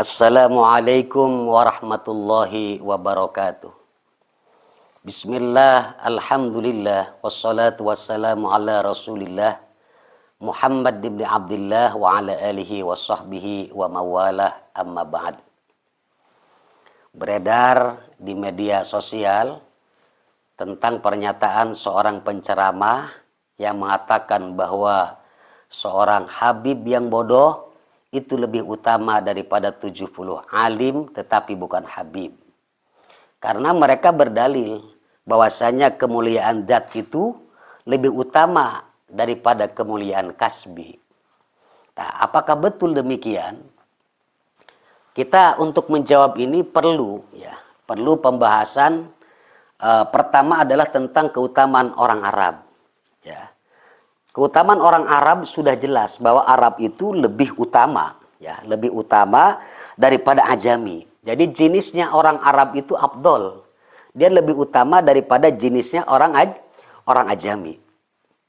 Assalamualaikum warahmatullahi wabarakatuh. Bismillah, alhamdulillah, wassalatu wassalamu ala rasulillah Muhammad ibn Abdullah wa ala alihi wa sahbihi wa mawalah, amma ba'd. Beredar di media sosial tentang pernyataan seorang penceramah yang mengatakan bahwa seorang habib yang bodoh itu lebih utama daripada 70 alim tetapi bukan habib. Karena mereka berdalil bahwasanya kemuliaan zat itu lebih utama daripada kemuliaan kasbi. Nah, apakah betul demikian? Kita untuk menjawab ini perlu pembahasan. Pertama adalah tentang keutamaan orang Arab. Ya. Keutamaan orang Arab sudah jelas bahwa Arab itu lebih utama, lebih utama daripada Ajami. Jadi jenisnya orang Arab itu afdol. Dia lebih utama daripada jenisnya orang Ajami.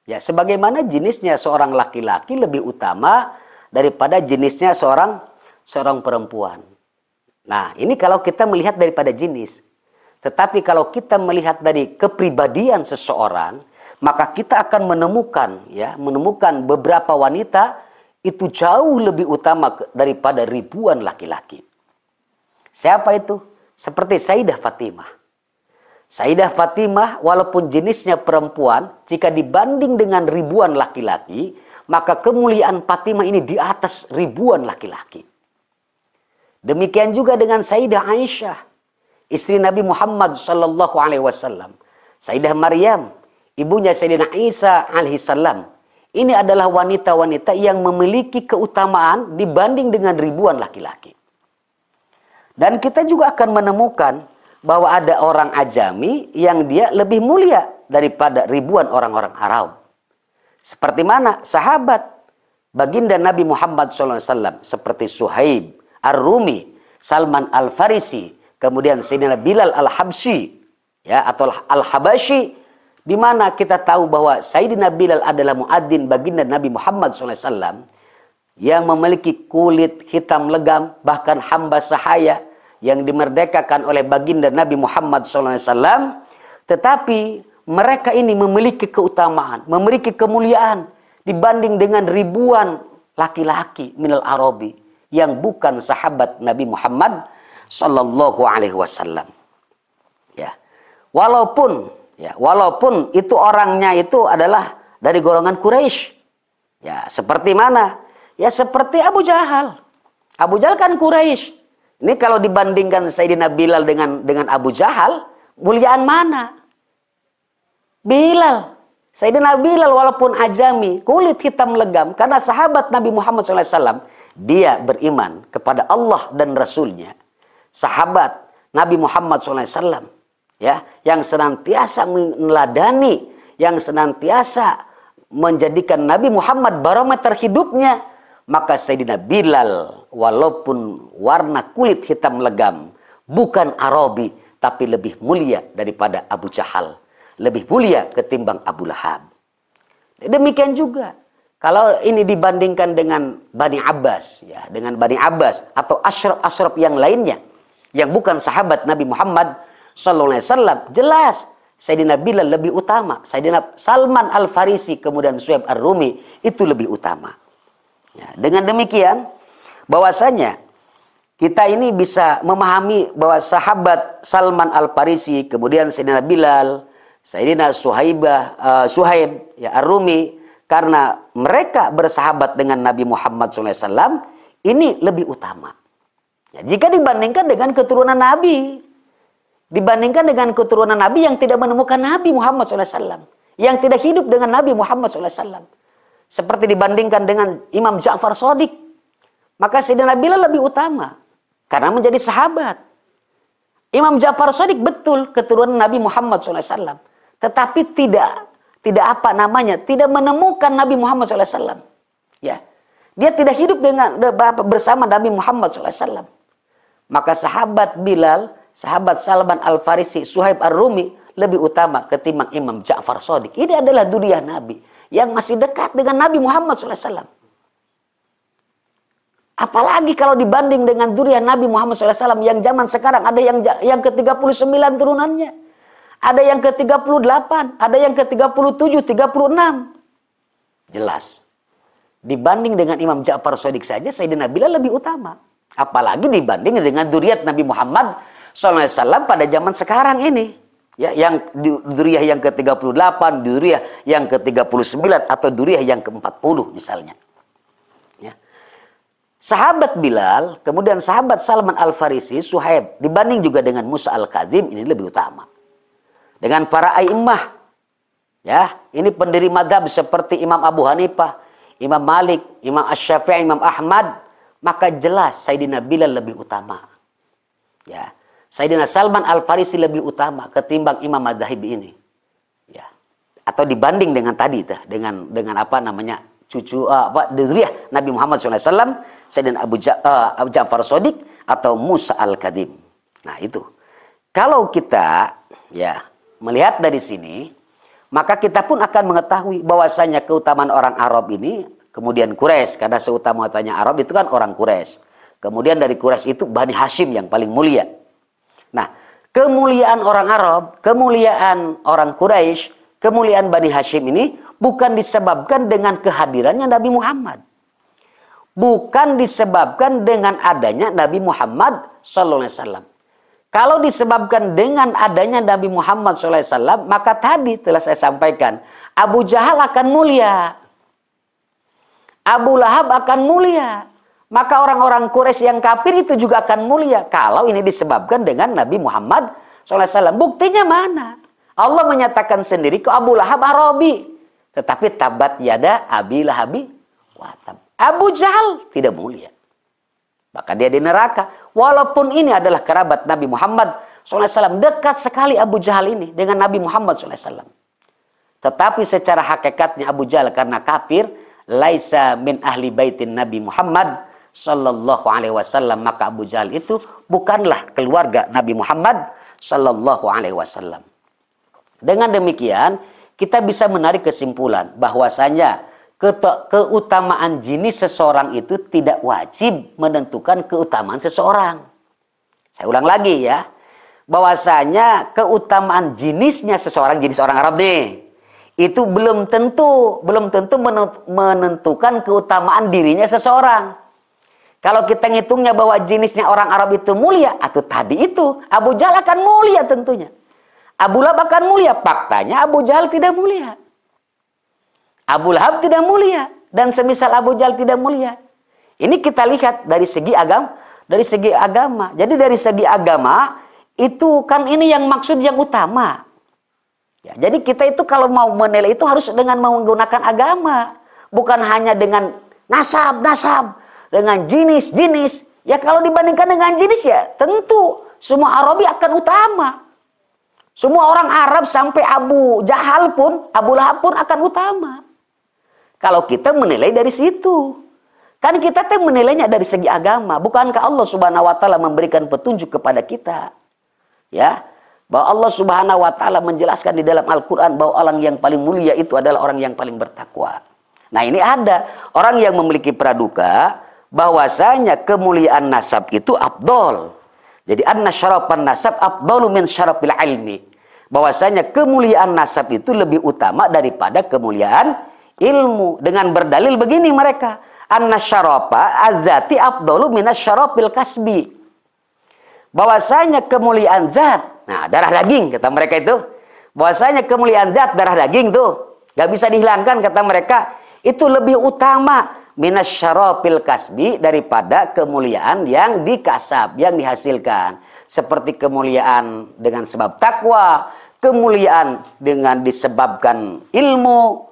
Ya, sebagaimana jenisnya seorang laki-laki lebih utama daripada jenisnya seorang perempuan. Nah, ini kalau kita melihat daripada jenis. Tetapi kalau kita melihat dari kepribadian seseorang, maka kita akan menemukan beberapa wanita itu jauh lebih utama daripada ribuan laki-laki. Siapa itu? Seperti Sayyidah Fatimah. Sayyidah Fatimah walaupun jenisnya perempuan, jika dibanding dengan ribuan laki-laki, maka kemuliaan Fatimah ini di atas ribuan laki-laki. Demikian juga dengan Sayyidah Aisyah, istri Nabi Muhammad sallallahu alaihi wasallam. Sayyidah Maryam, ibunya Sayyidina Isa alaihissalam. Ini adalah wanita-wanita yang memiliki keutamaan dibanding dengan ribuan laki-laki. Dan kita juga akan menemukan bahwa ada orang Ajami yang dia lebih mulia daripada ribuan orang-orang Arab. Seperti mana? Sahabat baginda Nabi Muhammad SAW. Seperti Suhaib Ar-Rumi, Salman Al-Farisi, kemudian Sayyidina Bilal Al-Habsyi, atau Al-Habashi, di mana kita tahu bahwa Sayyidina Bilal adalah muadzin baginda Nabi Muhammad SAW yang memiliki kulit hitam legam, bahkan hamba sahaya yang dimerdekakan oleh baginda Nabi Muhammad SAW. Tetapi mereka ini memiliki keutamaan, memiliki kemuliaan dibanding dengan ribuan laki-laki minal Arabi yang bukan sahabat Nabi Muhammad Sallallahu Alaihi Wasallam. Ya, walaupun itu orangnya itu adalah dari golongan Quraisy. Ya, seperti mana? Ya, seperti Abu Jahal. Abu Jahal kan Quraisy. Ini kalau dibandingkan Sayyidina Bilal dengan Abu Jahal, muliaan mana? Bilal. Sayyidina Bilal walaupun Ajami, kulit hitam legam, karena sahabat Nabi Muhammad SAW, dia beriman kepada Allah dan Rasulnya. Sahabat Nabi Muhammad SAW, yang senantiasa meneladani, yang senantiasa menjadikan Nabi Muhammad barometer hidupnya, maka Sayyidina Bilal walaupun warna kulit hitam legam, bukan Arabi, tapi lebih mulia daripada Abu Jahal, lebih mulia ketimbang Abu Lahab. Demikian juga kalau ini dibandingkan dengan Bani Abbas, dengan Bani Abbas atau asyraf yang lainnya yang bukan sahabat Nabi Muhammad Sallallahu Alaihi Wasallam, jelas Sayyidina Bilal lebih utama. Sayyidina Salman Al-Farisi kemudian Suhaib Ar-Rumi itu lebih utama. Ya, dengan demikian bahwasanya kita ini bisa memahami bahwa sahabat Salman Al-Farisi kemudian Sayyidina Bilal, Sayyidina Suhaib Ar-Rumi, karena mereka bersahabat dengan Nabi Muhammad SAW, ini lebih utama. Ya, jika dibandingkan dengan keturunan Nabi, dibandingkan dengan keturunan Nabi yang tidak menemukan Nabi Muhammad SAW, yang tidak hidup dengan Nabi Muhammad SAW, seperti dibandingkan dengan Imam Ja'far Shadiq, maka Sayyidina Bilal lebih utama karena menjadi sahabat. Imam Ja'far Shadiq betul keturunan Nabi Muhammad SAW, tetapi tidak menemukan Nabi Muhammad SAW. Ya, dia tidak hidup bersama Nabi Muhammad SAW. Maka sahabat Bilal, sahabat Salman Al-Farisi, Suhaib Ar-Rumi lebih utama ketimbang Imam Ja'far Shadiq. Ini adalah duriah Nabi yang masih dekat dengan Nabi Muhammad SAW. Apalagi kalau dibanding dengan zuriyah Nabi Muhammad SAW yang zaman sekarang ada yang ke-39 turunannya. Ada yang ke-38, ada yang ke-37, 36. Jelas. Dibanding dengan Imam Ja'far Shadiq saja Sayyidina Bilal lebih utama. Apalagi dibanding dengan zuriyat Nabi Muhammad SAW pada zaman sekarang ini. Ya, yang zuriyah yang ke-38, zuriyah yang ke-39 atau zuriyah yang ke-40 misalnya. Ya. Sahabat Bilal, kemudian sahabat Salman Al-Farisi, Suhaib, dibanding juga dengan Musa Al-Kadzim, ini lebih utama. Dengan para a'immah, ya, ini pendiri madhab seperti Imam Abu Hanifah, Imam Malik, Imam Asy-Syafi'i, Imam Ahmad, maka jelas Sayyidina Bilal lebih utama. Ya, Sayyidina Salman Al-Farisi lebih utama ketimbang imam madzhab ini. Ya. Atau dibanding dengan tadi dengan apa namanya? Cucu zuriyah Nabi Muhammad SAW, Sayyidina Abu Ja'far Shadiq atau Musa Al-Kadzim. Nah, itu. Kalau kita ya melihat dari sini, maka kita pun akan mengetahui bahwasanya keutamaan orang Arab ini, kemudian Quraisy, karena seutama-utamanya Arab itu kan orang Quraisy. Kemudian dari Quraisy itu Bani Hashim yang paling mulia. Nah, kemuliaan orang Arab, kemuliaan orang Quraisy, kemuliaan Bani Hashim ini bukan disebabkan dengan kehadirannya Nabi Muhammad. Bukan disebabkan dengan adanya Nabi Muhammad SAW. Kalau disebabkan dengan adanya Nabi Muhammad SAW, maka tadi telah saya sampaikan, Abu Jahal akan mulia. Abu Lahab akan mulia. Maka orang-orang Quraisy yang kafir itu juga akan mulia. Kalau ini disebabkan dengan Nabi Muhammad SAW. Buktinya mana? Allah menyatakan sendiri ke Abu Lahab Arabi. Tetapi tabat yada Abi Lahabi watab. Abu Jahal tidak mulia. Maka dia di neraka. Walaupun ini adalah kerabat Nabi Muhammad SAW. Dekat sekali Abu Jahal ini dengan Nabi Muhammad SAW. Tetapi secara hakikatnya Abu Jahal karena kafir, laisa min ahli baitin Nabi Muhammad sallallahu alaihi wasallam, maka Abu Jahal itu bukanlah keluarga Nabi Muhammad sallallahu alaihi wasallam. Dengan demikian, kita bisa menarik kesimpulan bahwasanya keutamaan jenis seseorang itu tidak wajib menentukan keutamaan seseorang. Saya ulang lagi ya. Bahwasanya keutamaan jenisnya seseorang, jenis orang Arab nih, itu belum tentu menentukan keutamaan dirinya seseorang. Kalau kita ngitungnya bahwa jenisnya orang Arab itu mulia, atau tadi itu Abu Jahal akan mulia tentunya. Abu Lahab akan mulia, faktanya Abu Jahal tidak mulia. Abu Lahab tidak mulia dan semisal Abu Jahal tidak mulia. Ini kita lihat dari segi agama. Jadi dari segi agama itu kan ini yang maksud yang utama. Ya, jadi kita itu kalau mau menilai itu harus dengan menggunakan agama, bukan hanya dengan nasab, dengan jenis. Ya kalau dibandingkan dengan jenis ya tentu semua Arabi akan utama. Semua orang Arab sampai Abu Jahal pun, Abu Lahab pun akan utama. Kalau kita menilai dari situ. Kan kita menilainya dari segi agama. Bukankah Allah Subhanahu wa taala memberikan petunjuk kepada kita? Ya, bahwa Allah Subhanahu wa taala menjelaskan di dalam Al-Qur'an bahwa orang yang paling mulia itu adalah orang yang paling bertakwa. Nah, ini ada orang yang memiliki praduga bahwasanya kemuliaan nasab itu afdol. Jadi anna syarafan nasab afdalu min syarafil ilmi. Bahwasanya kemuliaan nasab itu lebih utama daripada kemuliaan ilmu. Dengan berdalil begini mereka, anna syarafa azzati afdalu min syarafil kasbi. Bahwasanya kemuliaan zat, nah darah daging kata mereka itu, bahwasanya kemuliaan zat darah daging tuh gak bisa dihilangkan kata mereka, itu lebih utama minasyarafil kasbi daripada kemuliaan yang dikasab, yang dihasilkan. Seperti kemuliaan dengan sebab takwa, kemuliaan dengan disebabkan ilmu.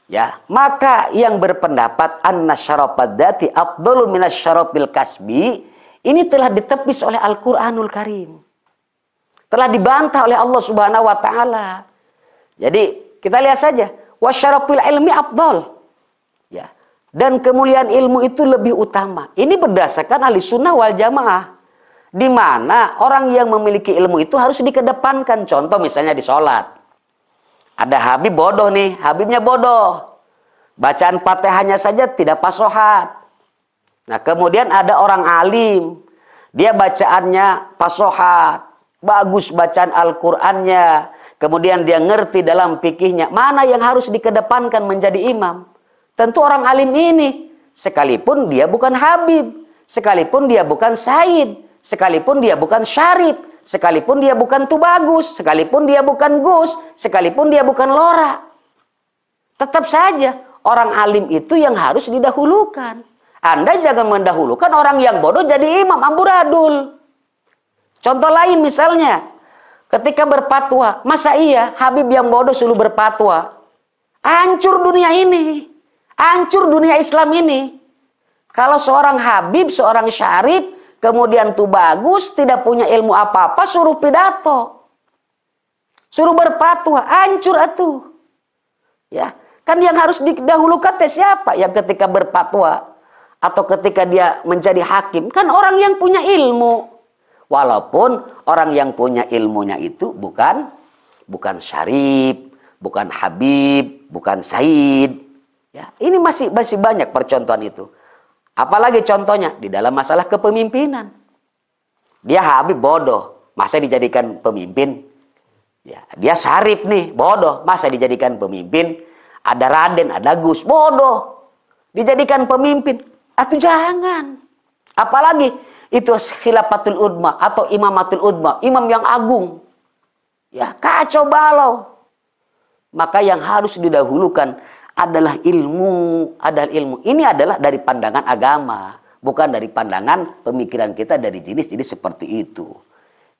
Ya, maka yang berpendapat anna syarafad dzati afdalu minasyarafil kasbi ini telah ditepis oleh Al-Qur'anul Karim. Telah dibantah oleh Allah Subhanahu wa taala. Jadi, kita lihat saja, wasyarafil ilmi afdal. Ya. Dan kemuliaan ilmu itu lebih utama. Ini berdasarkan ahli sunnah wal jamaah. Di mana orang yang memiliki ilmu itu harus dikedepankan. Contoh misalnya di sholat. Ada Habib bodoh nih. Habibnya bodoh. Bacaan Fatihahnya saja tidak pasohat. Nah, kemudian ada orang alim, dia bacaannya fasohat, bagus bacaan Al-Qur'annya, kemudian dia ngerti dalam fikihnya, mana yang harus dikedepankan menjadi imam? Tentu orang alim ini, sekalipun dia bukan Habib, sekalipun dia bukan Said, sekalipun dia bukan Syarif, sekalipun dia bukan Tubagus, sekalipun dia bukan Gus, sekalipun dia bukan Lora. Tetap saja orang alim itu yang harus didahulukan. Anda jangan mendahulukan orang yang bodoh jadi imam amburadul. Contoh lain misalnya, ketika berfatwa, masa iya Habib yang bodoh suruh berfatwa? Hancur dunia ini, hancur dunia Islam ini. Kalau seorang Habib, seorang Syarif, kemudian Tubagus, tidak punya ilmu apa-apa, suruh pidato, suruh berfatwa, hancur atuh. Ya, kan yang harus didahulukan siapa? Yang ketika berfatwa atau ketika dia menjadi hakim, kan orang yang punya ilmu. Walaupun orang yang punya ilmunya itu bukan Syarif, bukan Habib, bukan Said. Ya, ini masih banyak percontohan itu. Apalagi contohnya di dalam masalah kepemimpinan. Dia Habib bodoh, masa dijadikan pemimpin? Ya, dia Syarif nih, bodoh, masa dijadikan pemimpin? Ada Raden, ada Gus, bodoh, dijadikan pemimpin? Atau jangan. Apalagi itu khilafatul udma atau imamatul udma, imam yang agung. Ya, kacau balau. Maka yang harus didahulukan adalah ilmu, Ini adalah dari pandangan agama, bukan dari pandangan pemikiran kita dari jenis seperti itu.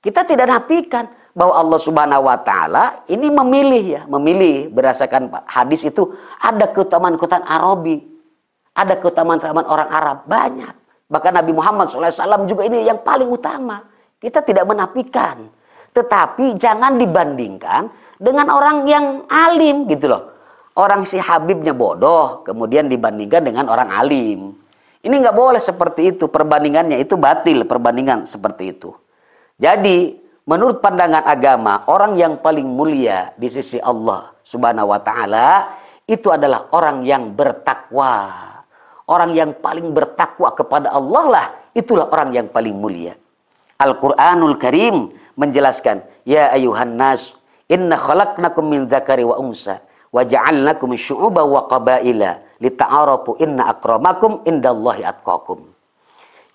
Kita tidak nafikan bahwa Allah Subhanahu wa taala ini memilih berdasarkan hadis itu ada keutamaan-keutamaan Arabi, ada keutamaan-keutamaan orang Arab banyak. Bahkan Nabi Muhammad SAW juga ini yang paling utama. Kita tidak menafikan, tetapi jangan dibandingkan dengan orang yang alim gitu loh. Orang si Habibnya bodoh, kemudian dibandingkan dengan orang alim. Ini nggak boleh seperti itu, perbandingannya itu batil, perbandingan seperti itu. Jadi, menurut pandangan agama, orang yang paling mulia di sisi Allah Subhanahu wa taala itu adalah orang yang bertakwa. Orang yang paling bertakwa kepada Allah lah, itulah orang yang paling mulia. Al-Qur'anul Karim menjelaskan, ya ayuhan nas, inna khalaqnakum min dzakari wa unsa wa ja'alnakum syu'uban wa qabaila lita'arafu inna akramakum indallahi atqakum.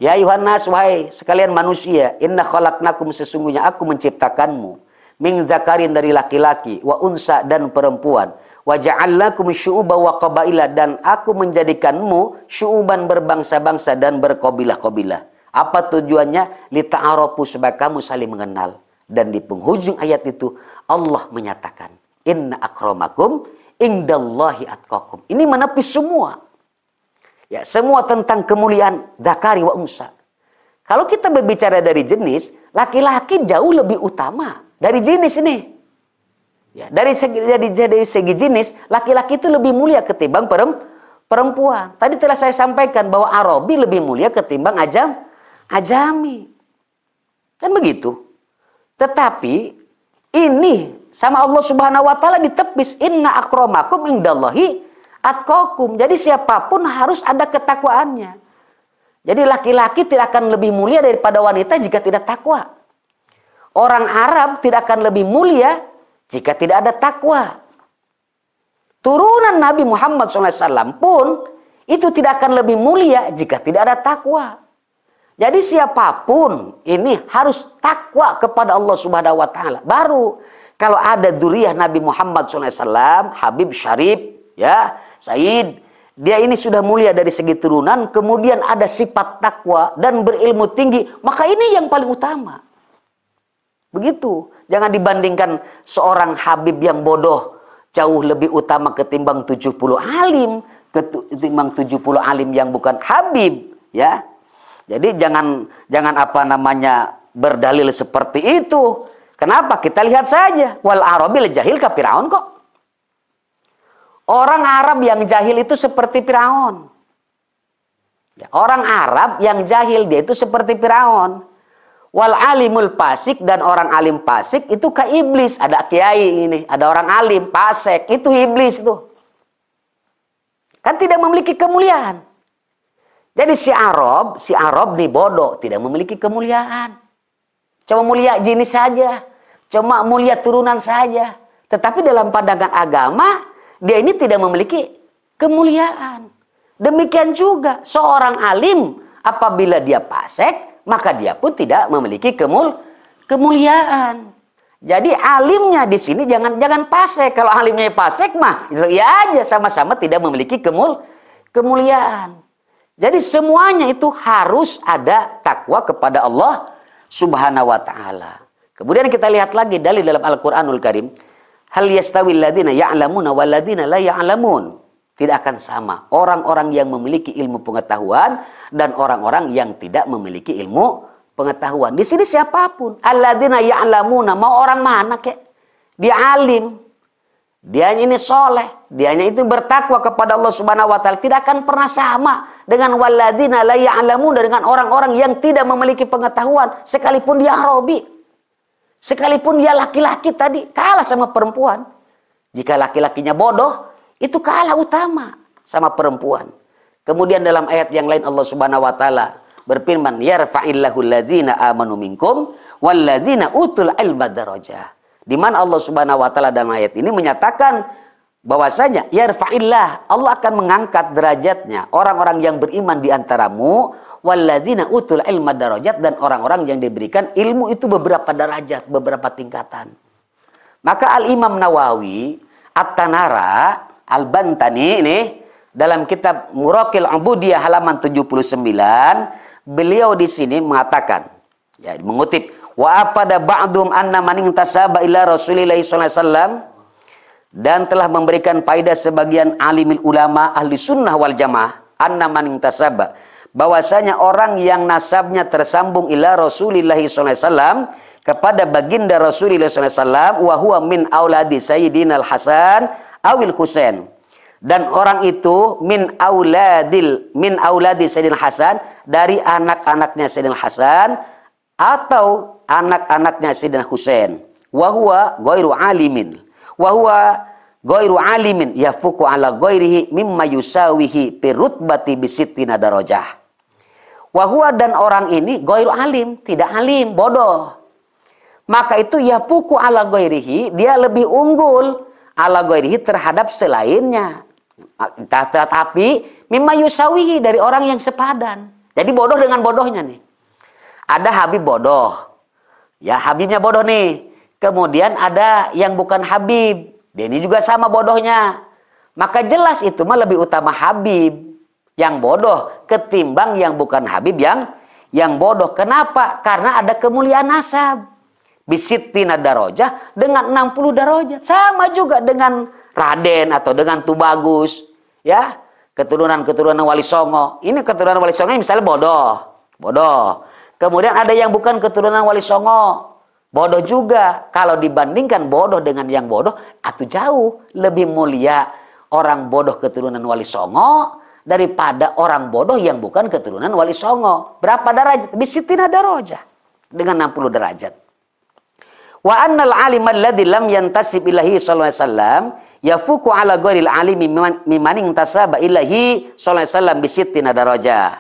Ya ayuhan nas, wahai sekalian manusia, inna khalaqnakum, sesungguhnya aku menciptakanmu, min dzakarin dari laki-laki, wa unsa dan perempuan, wa ja'alnakum syu'uban wa qabaila, dan aku menjadikanmu syu'uban berbangsa-bangsa dan berkabilah-kabilah. Apa tujuannya? Lita'arafu, supaya kamu saling mengenal. Dan di penghujung ayat itu Allah menyatakan, inna akramakum indallahi atqakum. Ini menepis semua. Ya, semua tentang kemuliaan dzakari wa unsa. Kalau kita berbicara dari jenis, laki-laki jauh lebih utama dari jenis ini. Ya, dari segi jenis, laki-laki itu lebih mulia ketimbang perempuan. Tadi telah saya sampaikan bahwa Arabi lebih mulia ketimbang Ajami. Kan begitu. Tetapi ini sama Allah Subhanahu wa taala ditepis, inna akramakum indallahi atqakum. Jadi siapapun harus ada ketakwaannya. Jadi laki-laki tidak akan lebih mulia daripada wanita jika tidak takwa. Orang Arab tidak akan lebih mulia jika tidak ada takwa. Turunan Nabi Muhammad SAW pun itu tidak akan lebih mulia jika tidak ada takwa. Jadi siapapun ini harus takwa kepada Allah Subhanahu wa taala. Baru kalau ada dzurriyyah Nabi Muhammad SAW, Habib, Syarif, ya, Said, dia ini sudah mulia dari segi turunan, kemudian ada sifat takwa dan berilmu tinggi, maka ini yang paling utama. Begitu. Jangan dibandingkan seorang Habib yang bodoh jauh lebih utama ketimbang 70 alim, ketimbang 70 alim yang bukan Habib, ya. Jadi jangan berdalil seperti itu. Kenapa? Kita lihat saja. Wal Arabil jahil ka Firaun kok. Orang Arab yang jahil itu seperti Firaun. Ya, orang Arab yang jahil dia itu seperti Firaun. Wal alimul fasik, dan orang alim fasik itu ke iblis. Ada kiai ini, ada orang alim fasik, itu iblis itu. Kan tidak memiliki kemuliaan. Jadi si Arab nih bodoh, tidak memiliki kemuliaan. Cuma mulia jenis saja, cuma mulia turunan saja. Tetapi dalam pandangan agama, dia ini tidak memiliki kemuliaan. Demikian juga seorang alim, apabila dia fasik, maka dia pun tidak memiliki kemuliaan. Jadi alimnya di sini jangan fasik. Kalau alimnya fasik mah itu ya aja sama-sama tidak memiliki kemuliaan. Jadi semuanya itu harus ada takwa kepada Allah Subhanahu wa taala. Kemudian kita lihat lagi dalil dalam Al-Qur'anul Karim. Hal yastawil ladzina ya'lamuna wal ladzina la ya'lamun. Tidak akan sama orang-orang yang memiliki ilmu pengetahuan dan orang-orang yang tidak memiliki ilmu pengetahuan. Di sini siapapun, alladzina ya'lamuna, mau orang mana kek? Dia alim. Dia ini soleh, dianya itu bertakwa kepada Allah Subhanahu wa taala, tidak akan pernah sama dengan walladzina la ya'lamun, dengan orang-orang yang tidak memiliki pengetahuan, sekalipun dia Arabi. Sekalipun dia laki-laki tadi, kalah sama perempuan. Jika laki-lakinya bodoh, itu kalah utama sama perempuan. Kemudian dalam ayat yang lain Allah Subhanahu wa taala berfirman, yarfa'illahu alladzina amanu minkum walladzina utul ilma darajah. Di mana Allah Subhanahu wa taala dalam ayat ini menyatakan bahwasanya yarfa'illah, Allah akan mengangkat derajatnya orang-orang yang beriman di antaramu, walladzina utul ilma darajat, dan orang-orang yang diberikan ilmu itu beberapa derajat, beberapa tingkatan. Maka Al-Imam Nawawi At-Tanara Al-Bantani ini dalam kitab Muraqil Ubudiyah halaman 79, beliau di sini mengatakan, ya, mengutip, wa apada ba'dum anna man intasaba ila Rasulillah sallallahu alaihi wasallam, dan telah memberikan faedah sebagian alimil ulama ahli sunnah wal jamaah, anna man intasaba, bahwasanya orang yang nasabnya tersambung ila Rasulillah sallallahu alaihi wasallam, kepada baginda Rasulullah sallallahu alaihi wasallam, wa huwa min auladi sayyidina al-Hasan awil Husain, dan orang itu min auladi Sayyidina Hasan, dari anak-anaknya Sayyidina Hasan atau anak-anaknya Sayyidina Husain, wa huwa ghairu alimin yafuku ala ghairihi mimma yusawihi bi rutbati bi sittina darajah. Wa huwa, dan orang ini ghairu alim, tidak alim, bodoh. Maka itu yafuku ala ghairihi, dia lebih unggul ala ghairihi, terhadap selainnya. Tetapi mimma yusawihi, dari orang yang sepadan. Jadi bodoh dengan bodohnya nih. Ada Habib bodoh. Ya, Habibnya bodoh nih. Kemudian ada yang bukan Habib. Dia ini juga sama bodohnya. Maka jelas itu mah lebih utama Habib yang bodoh ketimbang yang bukan Habib yang bodoh. Kenapa? Karena ada kemuliaan nasab. Bisittina darajah, dengan 60 darajat. Sama juga dengan Raden atau dengan Tubagus, ya, keturunan Wali Songo. Ini keturunan Wali Songo misalnya bodoh. Kemudian ada yang bukan keturunan Wali Songo, bodoh juga. Kalau dibandingkan bodoh dengan yang bodoh, atuh jauh lebih mulia orang bodoh keturunan Wali Songo daripada orang bodoh yang bukan keturunan Wali Songo. Berapa derajat? Bisittina darajah, dengan 60 derajat. Wa annal alim alladzi lam yantasib ilahi sallallahu alaihi wasallam yafuku ala ghairil alimi mimman intasaba ilahi sallallahu alaihi wasallam bi sittina darajah.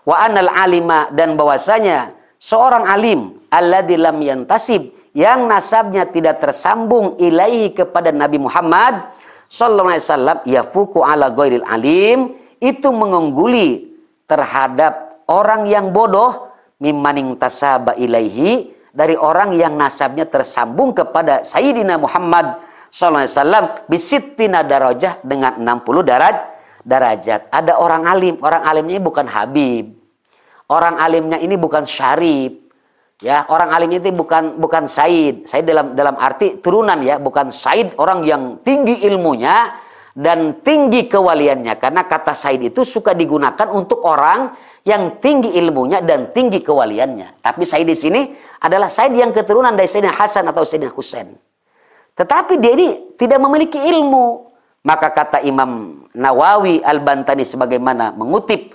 Wa annal alima, dan bahwasanya seorang alim alladzi lam yantasib, yang nasabnya tidak tersambung ilaihi, kepada Nabi Muhammad sallallahu alaihi wasallam, yafuku ala ghairil alim, itu mengungguli terhadap orang yang bodoh, mimman intasaba ilaihi, dari orang yang nasabnya tersambung kepada Sayyidina Muhammad SAW bisittina darajah, dengan 60 derajat. Ada orang alim, orang alimnya bukan Habib, orang alimnya ini bukan Syarif, ya, orang alimnya itu bukan Said. Said dalam arti turunan, ya, bukan Said orang yang tinggi ilmunya dan tinggi kewaliannya, karena kata Said itu suka digunakan untuk orang yang tinggi ilmunya dan tinggi kewaliannya. Tapi Said di sini adalah Said yang keturunan dari Sayyidina Hasan atau Sayyidina Husain. Tetapi dia ini tidak memiliki ilmu. Maka kata Imam Nawawi Al-Bantani, sebagaimana mengutip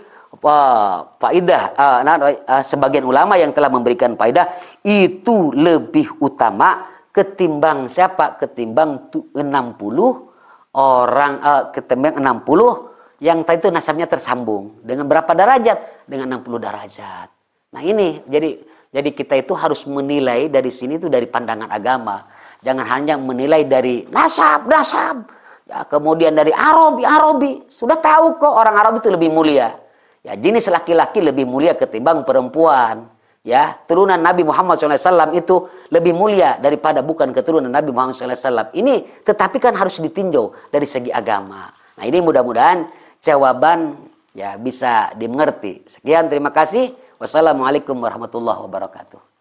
sebagian ulama yang telah memberikan faedah, itu lebih utama ketimbang siapa? Ketimbang 60 orang, ketimbang 60 yang tadi itu nasabnya tersambung. Dengan berapa derajat? Dengan 60 derajat. Nah ini, jadi kita itu harus menilai dari sini itu dari pandangan agama. Jangan hanya menilai dari nasab. Ya, kemudian dari Arabi. Sudah tahu kok orang Arab itu lebih mulia. Ya, jenis laki-laki lebih mulia ketimbang perempuan. Ya, turunan Nabi Muhammad SAW itu lebih mulia daripada bukan keturunan Nabi Muhammad SAW. Ini tetapi kan harus ditinjau dari segi agama. Nah ini mudah-mudahan jawaban ya bisa dimengerti. Sekian, terima kasih. Wassalamualaikum warahmatullahi wabarakatuh.